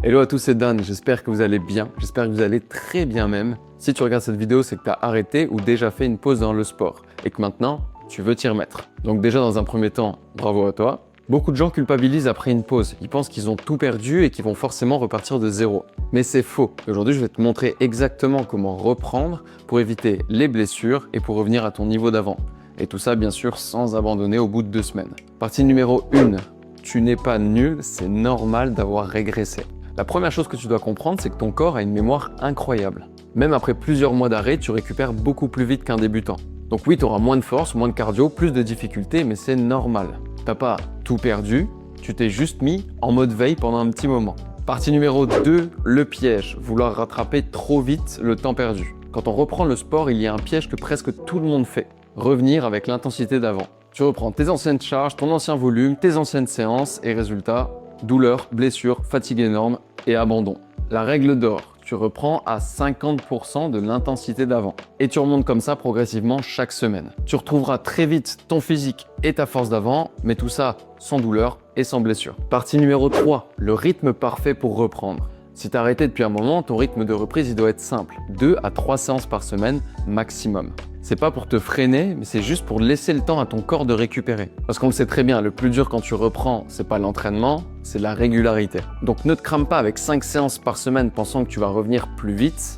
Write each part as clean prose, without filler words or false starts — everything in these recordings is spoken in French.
Hello à tous, c'est Dan, j'espère que vous allez bien, j'espère que vous allez très bien même. Si tu regardes cette vidéo, c'est que tu as arrêté ou déjà fait une pause dans le sport et que maintenant, tu veux t'y remettre. Donc déjà, dans un premier temps, bravo à toi. Beaucoup de gens culpabilisent après une pause, ils pensent qu'ils ont tout perdu et qu'ils vont forcément repartir de zéro. Mais c'est faux. Aujourd'hui, je vais te montrer exactement comment reprendre pour éviter les blessures et pour revenir à ton niveau d'avant. Et tout ça, bien sûr, sans abandonner au bout de 2 semaines. Partie numéro 1, tu n'es pas nul, c'est normal d'avoir régressé. La première chose que tu dois comprendre, c'est que ton corps a une mémoire incroyable. Même après plusieurs mois d'arrêt, tu récupères beaucoup plus vite qu'un débutant. Donc oui, tu auras moins de force, moins de cardio, plus de difficultés, mais c'est normal. T'as pas tout perdu, tu t'es juste mis en mode veille pendant un petit moment. Partie numéro 2, le piège. Vouloir rattraper trop vite le temps perdu. Quand on reprend le sport, il y a un piège que presque tout le monde fait. Revenir avec l'intensité d'avant. Tu reprends tes anciennes charges, ton ancien volume, tes anciennes séances et résultat, douleur, blessure, fatigue énorme et abandon. La règle d'or, tu reprends à 50% de l'intensité d'avant. Et tu remontes comme ça progressivement chaque semaine. Tu retrouveras très vite ton physique et ta force d'avant, mais tout ça sans douleur et sans blessure. Partie numéro 3, le rythme parfait pour reprendre. Si tu as arrêté depuis un moment, ton rythme de reprise il doit être simple. 2 à 3 séances par semaine maximum. C'est pas pour te freiner, mais c'est juste pour laisser le temps à ton corps de récupérer. Parce qu'on le sait très bien, le plus dur quand tu reprends, c'est pas l'entraînement, c'est la régularité. Donc ne te crame pas avec 5 séances par semaine pensant que tu vas revenir plus vite,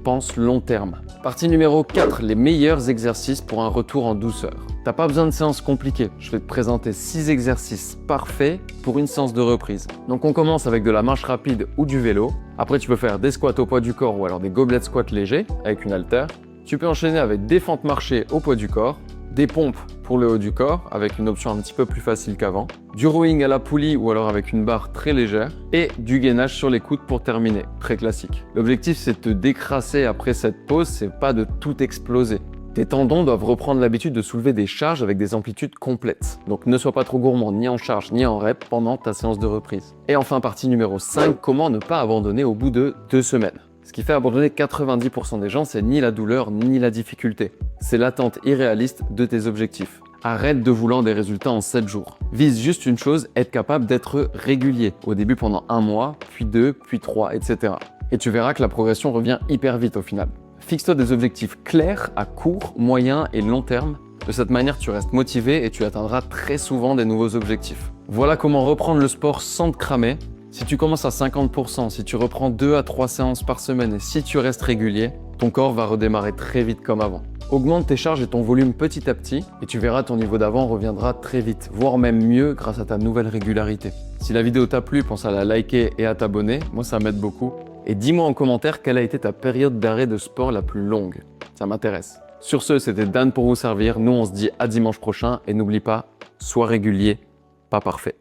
pense long terme. Partie numéro 4, les meilleurs exercices pour un retour en douceur. T'as pas besoin de séances compliquées, je vais te présenter 6 exercices parfaits pour une séance de reprise. Donc on commence avec de la marche rapide ou du vélo. Après tu peux faire des squats au poids du corps ou alors des gobelets squats légers avec une haltère. Tu peux enchaîner avec des fentes marchées au poids du corps, des pompes pour le haut du corps avec une option un petit peu plus facile qu'avant, du rowing à la poulie ou alors avec une barre très légère et du gainage sur les coudes pour terminer, très classique. L'objectif c'est de te décrasser après cette pause, c'est pas de tout exploser. Tes tendons doivent reprendre l'habitude de soulever des charges avec des amplitudes complètes. Donc ne sois pas trop gourmand ni en charge ni en rep pendant ta séance de reprise. Et enfin partie numéro 5, comment ne pas abandonner au bout de 2 semaines. Ce qui fait abandonner 90% des gens, c'est ni la douleur ni la difficulté. C'est l'attente irréaliste de tes objectifs. Arrête de vouloir des résultats en 7 jours. Vise juste une chose, être capable d'être régulier. Au début pendant 1 mois, puis 2, puis 3, etc. Et tu verras que la progression revient hyper vite au final. Fixe-toi des objectifs clairs à court, moyen et long terme. De cette manière, tu restes motivé et tu atteindras très souvent des nouveaux objectifs. Voilà comment reprendre le sport sans te cramer. Si tu commences à 50%, si tu reprends 2 à 3 séances par semaine et si tu restes régulier, ton corps va redémarrer très vite comme avant. Augmente tes charges et ton volume petit à petit et tu verras ton niveau d'avant reviendra très vite, voire même mieux grâce à ta nouvelle régularité. Si la vidéo t'a plu, pense à la liker et à t'abonner, moi ça m'aide beaucoup. Et dis-moi en commentaire quelle a été ta période d'arrêt de sport la plus longue, ça m'intéresse. Sur ce, c'était Dan pour vous servir, nous on se dit à dimanche prochain et n'oublie pas, sois régulier, pas parfait.